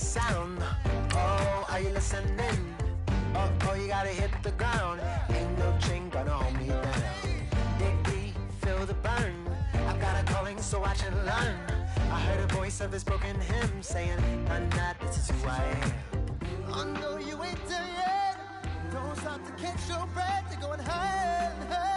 sound. Oh, are you listening? Oh, you gotta hit the ground. Ain't no chain gonna hold me down. Dig deep, feel the burn. I've got a calling, so watch and learn. I heard a voice of his broken hymn saying, "I'm not, this is who I am." I know you ain't there yet. Don't stop to catch your breath. You're going higher and higher.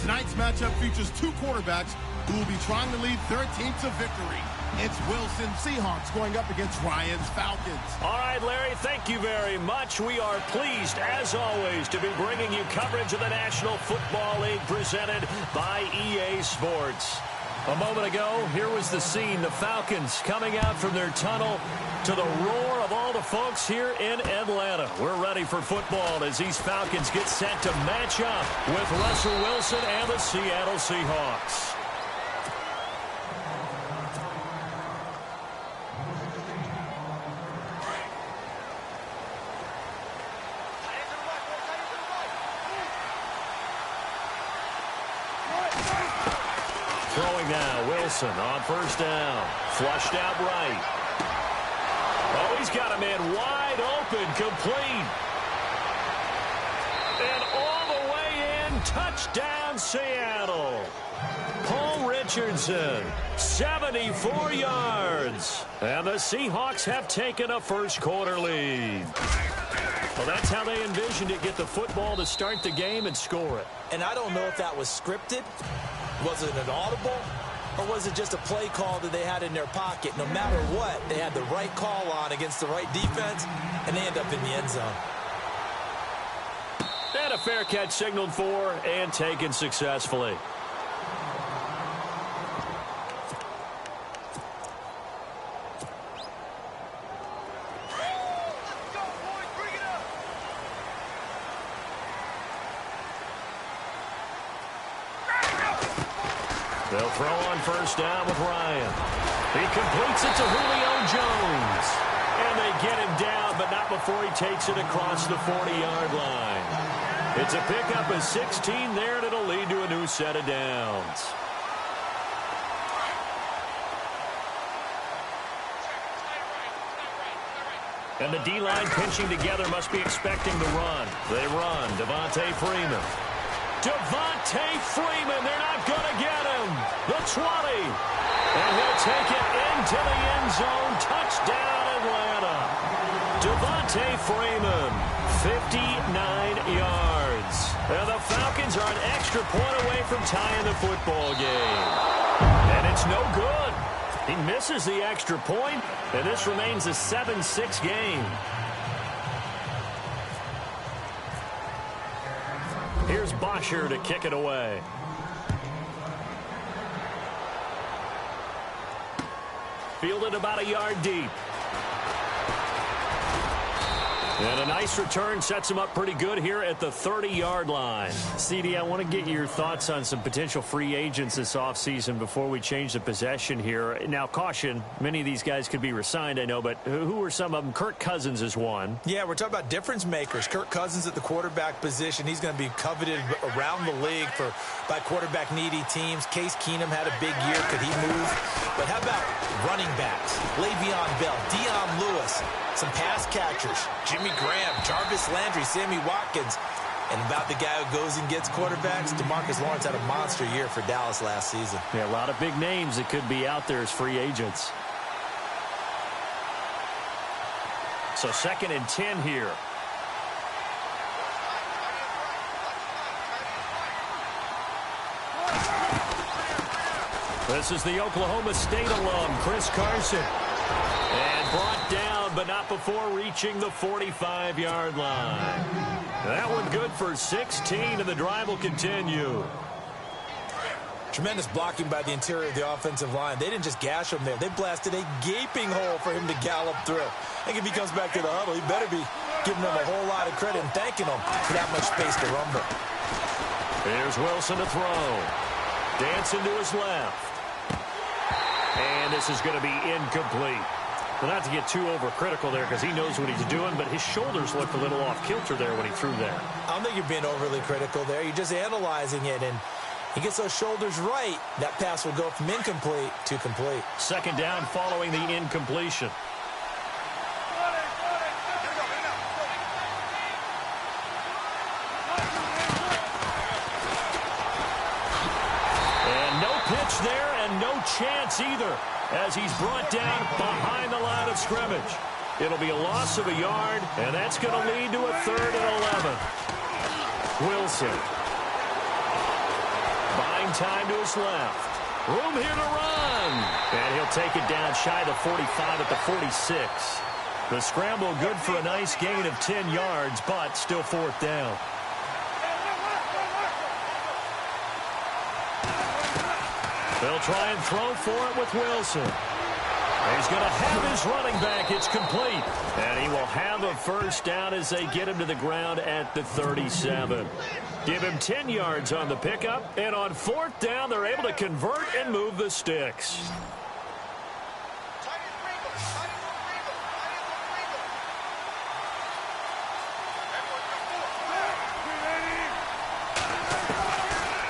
Tonight's matchup features two quarterbacks who will be trying to lead their team to victory. It's Wilson Seahawks going up against Ryan's Falcons. All right, Larry, thank you very much. We are pleased, as always, to be bringing you coverage of the National Football League presented by EA Sports. A moment ago, here was the scene. The Falcons coming out from their tunnel to the roar of all the folks here in Atlanta. We're ready for football as these Falcons get set to match up with Russell Wilson and the Seattle Seahawks. Throwing now, Wilson on first down. Flushed out right. Oh, he's got a man wide open, complete. And all the way in, touchdown Seattle. Paul Richardson, 74 yards. And the Seahawks have taken a first-quarter lead. Well, that's how they envisioned it, get the football to start the game and score it. And I don't know if that was scripted. Was it an audible? Or was it just a play call that they had in their pocket? No matter what, they had the right call on against the right defense, and they end up in the end zone. And a fair catch signaled for and taken successfully. They'll throw on first down with Ryan. He completes it to Julio Jones. And they get him down, but not before he takes it across the 40-yard line. It's a pickup of 16 there, and it'll lead to a new set of downs. And the D-line pinching together must be expecting the run. They run. Devontae Freeman. Devontae Freeman, they're not going to get him. The 20. And he'll take it into the end zone. Touchdown, Atlanta. Devontae Freeman, 59 yards. And the Falcons are an extra point away from tying the football game. And it's no good. He misses the extra point, and this remains a 7-6 game. Here's Bosher to kick it away. Fielded about a yard deep. And a nice return sets him up pretty good here at the 30-yard line. CD, I want to get your thoughts on some potential free agents this offseason before we change the possession here. Now, caution, many of these guys could be re-signed, I know, but who are some of them? Kirk Cousins is one. Yeah, we're talking about difference makers. Kirk Cousins at the quarterback position. He's going to be coveted around the league by quarterback-needy teams. Case Keenum had a big year. Could he move? But how about running backs? Le'Veon Bell, Dion Lewis, some pass catchers, Jimmy Graham, Jarvis Landry, Sammy Watkins. And about the guy who goes and gets quarterbacks, DeMarcus Lawrence had a monster year for Dallas last season. Yeah, a lot of big names that could be out there as free agents. So 2nd and 10 here. This is the Oklahoma State alum, Chris Carson. And brought down, but not before reaching the 45-yard line. That one good for 16, and the drive will continue. Tremendous blocking by the interior of the offensive line. They didn't just gash him there. They blasted a gaping hole for him to gallop through. I think if he comes back to the huddle, he better be giving them a whole lot of credit and thanking them for that much space to rumble. Here's Wilson to throw. Dancing to his left. And this is going to be incomplete. Well, not to get too overcritical there because he knows what he's doing, but his shoulders looked a little off kilter there when he threw that. I don't think you're being overly critical there. You're just analyzing it, and he gets those shoulders right. That pass will go from incomplete to complete. Second down following the incompletion. And no pitch there and no chance either as he's brought down behind the line of scrimmage. It'll be a loss of a yard, and that's going to lead to a 3rd and 11. Wilson. Buying time to his left. Room here to run. And he'll take it down shy of the 45 at the 46. The scramble good for a nice gain of 10 yards, but still 4th down. They'll try and throw for it with Wilson. He's going to have his running back. It's complete. And he will have a first down as they get him to the ground at the 37. Give him 10 yards on the pickup. And on 4th down, they're able to convert and move the sticks.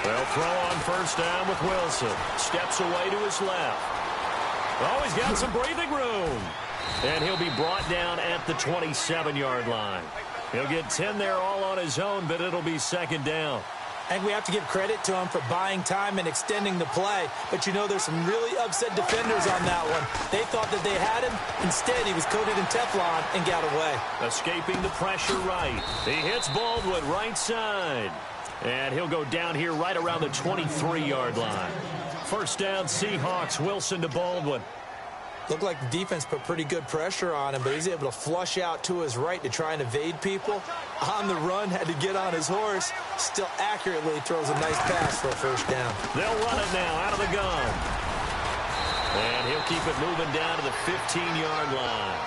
They'll throw on 1st down with Wilson. Steps away to his left. Oh, he's got some breathing room. And he'll be brought down at the 27-yard line. He'll get 10 there all on his own, but it'll be 2nd down. I think we have to give credit to him for buying time and extending the play. But, you know, there's some really upset defenders on that one. They thought that they had him. Instead, he was coated in Teflon and got away. Escaping the pressure right. He hits Baldwin right side. And he'll go down here right around the 23-yard line. 1st down, Seahawks. Wilson to Baldwin. Looked like the defense put pretty good pressure on him, but he's able to flush out to his right to try and evade people. On the run, had to get on his horse. Still accurately throws a nice pass for a 1st down. They'll run it now out of the gun. And he'll keep it moving down to the 15-yard line.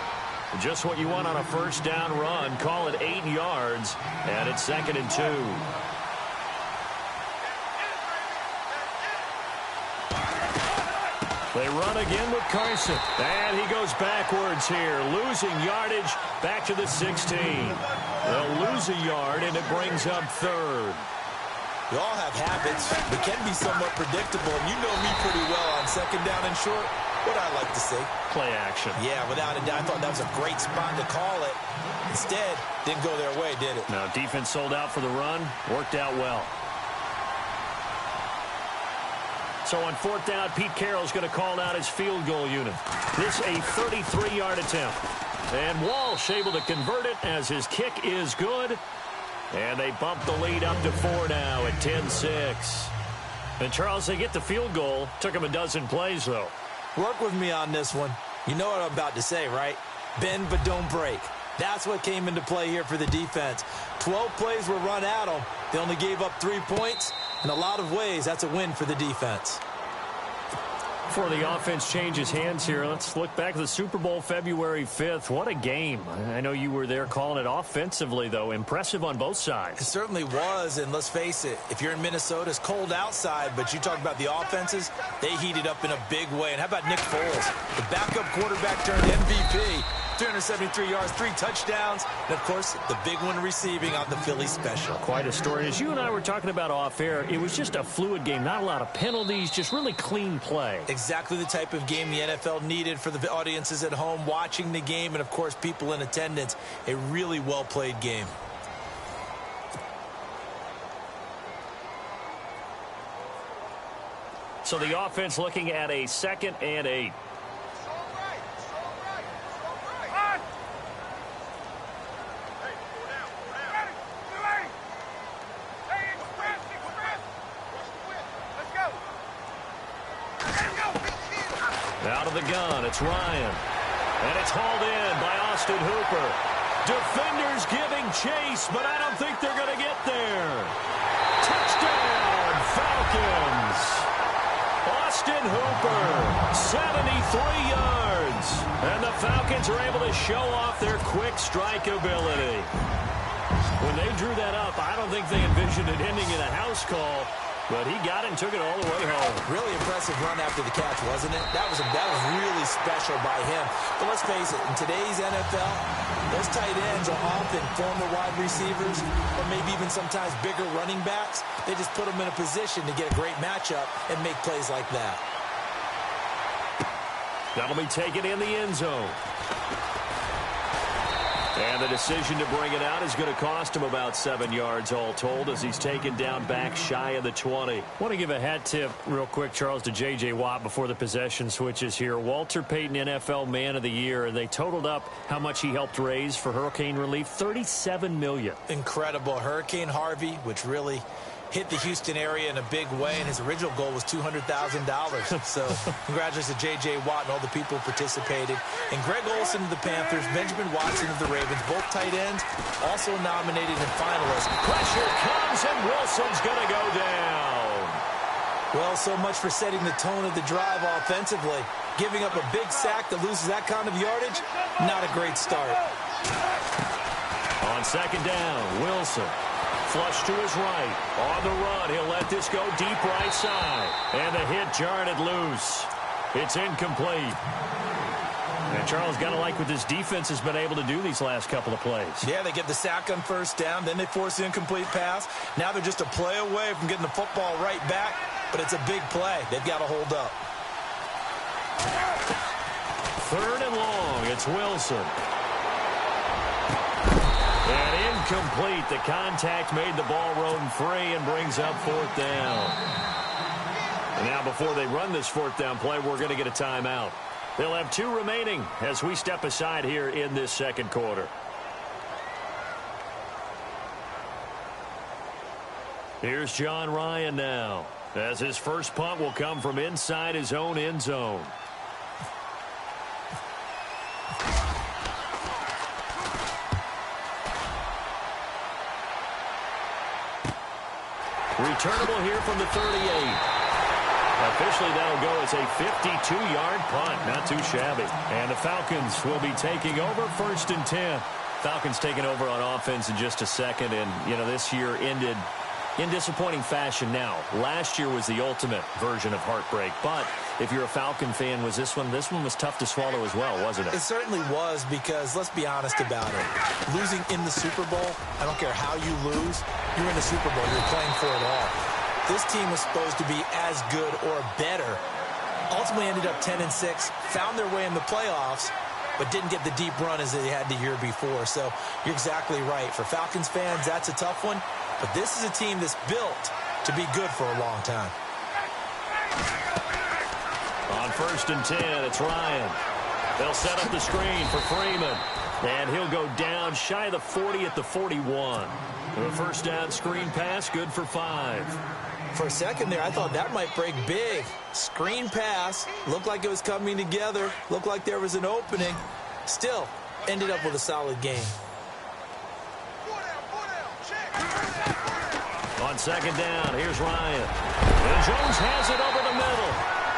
Just what you want on a 1st down run. Call it 8 yards, and it's 2nd and 2. They run again with Carson. And he goes backwards here, losing yardage back to the 16. They'll lose a yard, and it brings up 3rd. We all have habits. We can be somewhat predictable, and you know me pretty well on 2nd down and short. What I like to say. Play action. Yeah, without a doubt. I thought that was a great spot to call it. Instead, didn't go their way, did it? Now, defense sold out for the run. Worked out well. So on 4th down, Pete Carroll's going to call out his field goal unit. This a 33-yard attempt. And Walsh able to convert it as his kick is good. And they bump the lead up to 4 now at 10-6. And Charles, they get the field goal. Took him a dozen plays, though. Work with me on this one. You know what I'm about to say, right? Bend but don't break. That's what came into play here for the defense. 12 plays were run at them. They only gave up 3 points. In a lot of ways, that's a win for the defense. Before the offense changes hands here, let's look back at the Super Bowl February 5th. What a game. I know you were there calling it offensively, though. Impressive on both sides. It certainly was, and let's face it, if you're in Minnesota, it's cold outside, but you talk about the offenses, they heated up in a big way. And how about Nick Foles, the backup quarterback turned MVP, 373 yards, 3 touchdowns, and, of course, the big one receiving on the Philly special. Quite a story. As you and I were talking about off air, it was just a fluid game, not a lot of penalties, just really clean play. Exactly the type of game the NFL needed for the audiences at home watching the game and, of course, people in attendance. A really well-played game. So the offense looking at a 2nd and 8. the gun. It's Ryan. And it's hauled in by Austin Hooper. Defenders giving chase, but I don't think they're going to get there. Touchdown, Falcons. Austin Hooper, 73 yards. And the Falcons are able to show off their quick strike ability. When they drew that up, I don't think they envisioned it ending in a house call. But he got it and took it all the way home. Really impressive run after the catch, wasn't it? That was really special by him. But let's face it, in today's NFL, those tight ends are often former wide receivers or maybe even sometimes bigger running backs. They just put them in a position to get a great matchup and make plays like that. That'll be taken in the end zone. And the decision to bring it out is going to cost him about 7 yards all told as he's taken down back shy of the 20. I want to give a hat tip real quick, Charles, to J.J. Watt before the possession switches here. Walter Payton NFL Man of the Year, and they totaled up how much he helped raise for hurricane relief, $37 million. Incredible. Hurricane Harvey, which really hit the Houston area in a big way, and his original goal was $200,000. So congratulations to J.J. Watt and all the people who participated. And Greg Olsen of the Panthers, Benjamin Watson of the Ravens, both tight ends, also nominated and finalists. Pressure comes, and Wilson's going to go down. Well, so much for setting the tone of the drive offensively. Giving up a big sack that loses that kind of yardage, not a great start. On second down, Wilson. Flush to his right. On the run, he'll let this go deep right side. And the hit jarred it loose. It's incomplete. And Charles, got to like what this defense has been able to do these last couple of plays. Yeah, they get the sack on first down, then they force the incomplete pass. Now they're just a play away from getting the football right back, but it's a big play. They've got to hold up. Third and long, it's Wilson. And incomplete. The contact made the ball roam free and brings up fourth down. And now before they run this fourth down play, we're going to get a timeout. They'll have 2 remaining as we step aside here in this second quarter. Here's John Ryan now, as his first punt will come from inside his own end zone. Returnable here from the 38. Officially, that'll go as a 52-yard punt. Not too shabby. And the Falcons will be taking over first and 10. Falcons taking over on offense in just a second. And, you know, this year ended in disappointing fashion. Now, last year was the ultimate version of heartbreak. But if you're a Falcon fan, was this one was tough to swallow as well, wasn't it? It certainly was, because let's be honest about it. Losing in the Super Bowl, I don't care how you lose, you're in the Super Bowl. You're playing for it all. This team was supposed to be as good or better. Ultimately ended up 10-6, found their way in the playoffs, but didn't get the deep run as they had the year before. So you're exactly right. For Falcons fans, that's a tough one. But this is a team that's built to be good for a long time. On first and 10, it's Ryan. They'll set up the screen for Freeman. And he'll go down shy of the 40 at the 41. The first down screen pass, good for 5. For a second there, I thought that might break big. Screen pass, looked like it was coming together, looked like there was an opening. Still, ended up with a solid game. On second down, here's Ryan. And Jones has it over the middle.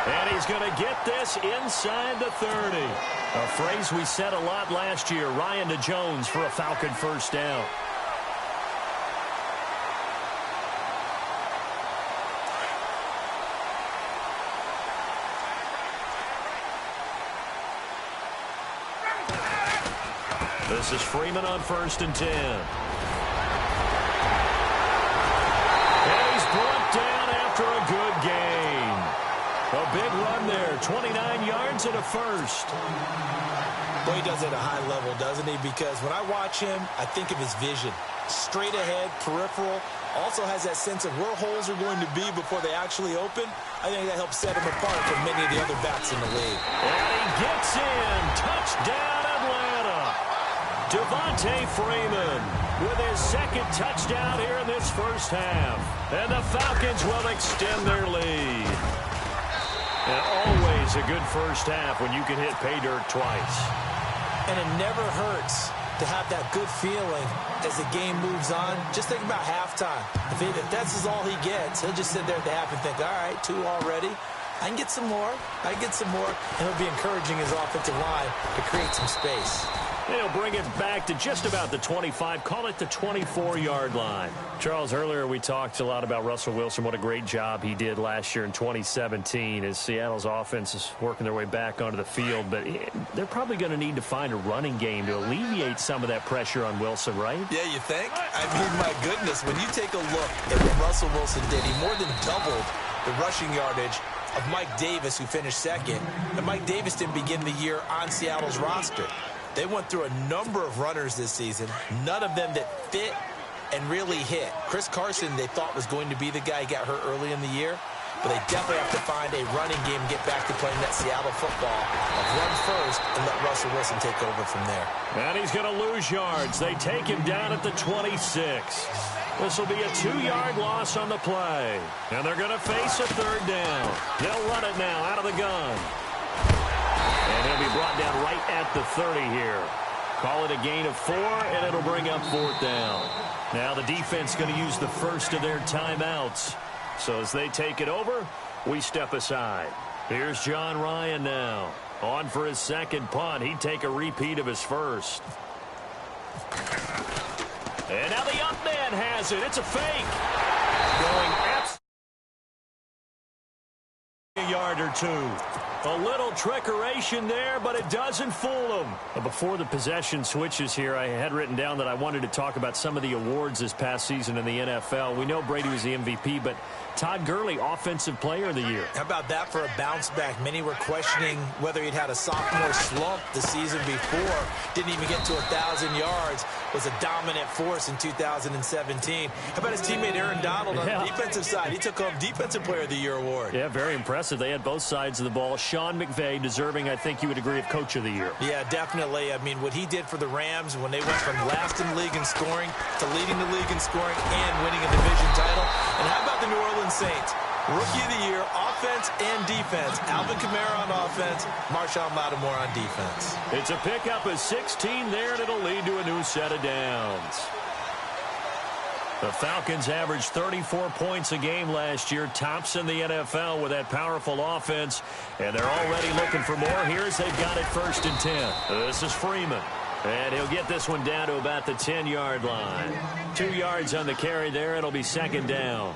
And he's going to get this inside the 30. A phrase we said a lot last year, Ryan to Jones for a Falcon first down. This is Freeman on first and 10. And he's brought down after a good gain. A big run there, 29 yards and a first. Boy, he does it at a high level, doesn't he? Because when I watch him, I think of his vision. Straight ahead, peripheral. Also has that sense of where holes are going to be before they actually open. I think that helps set him apart from many of the other backs in the league. And he gets in. Touchdown, Atlanta. Devontae Freeman with his second touchdown here in this first half. And the Falcons will extend their lead. And always a good first half when you can hit pay dirt twice. And it never hurts to have that good feeling as the game moves on. Just think about halftime. If that's all he gets, he'll just sit there at the half and think, all right, 2 already. I can get some more. I can get some more. And he'll be encouraging his offensive line to create some space. He'll bring it back to just about the 25, call it the 24-yard line. Charles, earlier we talked a lot about Russell Wilson, what a great job he did last year in 2017 as Seattle's offense is working their way back onto the field. But they're probably going to need to find a running game to alleviate some of that pressure on Wilson, right? Yeah, you think? I mean, my goodness, when you take a look at what Russell Wilson did, he more than doubled the rushing yardage of Mike Davis, who finished second. And Mike Davis didn't begin the year on Seattle's roster. They went through a number of runners this season, none of them that fit and really hit. Chris Carson, they thought was going to be the guy who got hurt early in the year, but they definitely have to find a running game and get back to playing that Seattle football of run first and let Russell Wilson take over from there. And he's going to lose yards. They take him down at the 26. This will be a 2-yard loss on the play. And they're going to face a 3rd down. They'll run it now out of the gun. And he'll be brought down right at the 30 here. Call it a gain of 4, and it'll bring up 4th down. Now the defense going to use the first of their timeouts. So as they take it over, we step aside. Here's John Ryan now. On for his second punt. He'd take a repeat of his first. And now the up man has it. It's a fake. Going a yard or 2. A little trickeration there, but it doesn't fool them. Before the possession switches here, I had written down that I wanted to talk about some of the awards this past season in the NFL. We know Brady was the MVP, but Todd Gurley, Offensive Player of the Year. How about that for a bounce back? Many were questioning whether he'd had a sophomore slump the season before. Didn't even get to 1,000 yards. Was a dominant force in 2017. How about his teammate Aaron Donald on the defensive side? He took home Defensive Player of the Year award. Yeah, very impressive. They had both sides of the ball. Sean McVay deserving, I think you would agree, of Coach of the Year. Yeah, definitely. I mean, what he did for the Rams when they went from last in the league in scoring to leading the league in scoring and winning a division title. And how about the New Orleans Saints? Rookie of the Year, offense and defense. Alvin Kamara on offense, Marshawn Lattimore on defense. It's a pickup of 16 there, and it'll lead to a new set of downs. The Falcons averaged 34 points a game last year, tops in the NFL with that powerful offense, and they're already looking for more here as they've got it 1st and 10. This is Freeman, and he'll get this one down to about the 10-yard line. 2 yards on the carry there. It'll be 2nd down.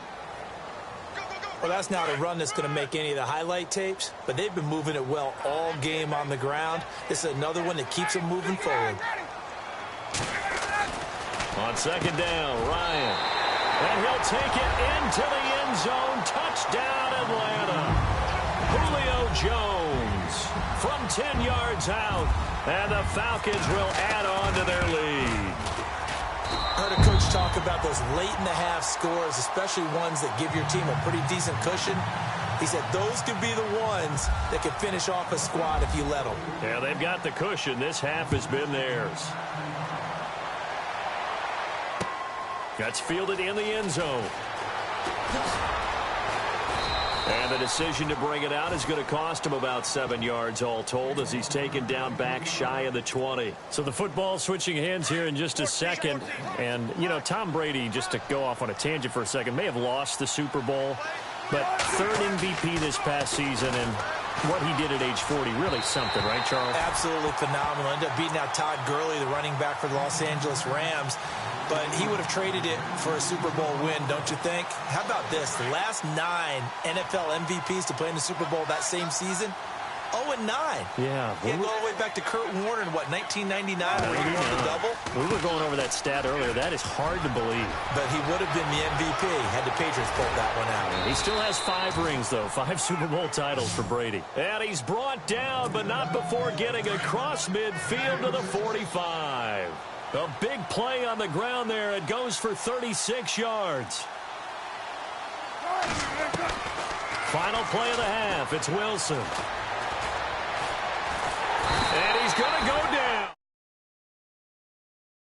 Well, that's not a run that's going to make any of the highlight tapes, but they've been moving it well all game on the ground. This is another one that keeps them moving forward. On 2nd down, Ryan. And he'll take it into the end zone. Touchdown, Atlanta. Julio Jones from 10 yards out. And the Falcons will add on to their lead. I heard a coach talk about those late-in-the-half scores, especially ones that give your team a pretty decent cushion. He said those could be the ones that could finish off a squad if you let them. Yeah, they've got the cushion. This half has been theirs. That's fielded in the end zone. And the decision to bring it out is going to cost him about 7 yards all told as he's taken down back shy of the 20. So the football switching hands here in just a second. And, you know, Tom Brady, just to go off on a tangent for a second, may have lost the Super Bowl. But 3rd MVP this past season, and what he did at age 40, really something, right, Charles? Absolutely phenomenal. Ended up beating out Todd Gurley, the running back for the Los Angeles Rams. But he would have traded it for a Super Bowl win, don't you think? How about this? The last 9 NFL MVPs to play in the Super Bowl that same season, 0-9. Yeah. He had to go all the way back to Kurt Warner in, what, 1999 where he won the double? We were going over that stat earlier. That is hard to believe. But he would have been the MVP had the Patriots pulled that one out. He still has 5 rings, though. 5 Super Bowl titles for Brady. And he's brought down, but not before getting across midfield to the 45. A big play on the ground there. It goes for 36 yards. Final play of the half. It's Wilson. And he's going to go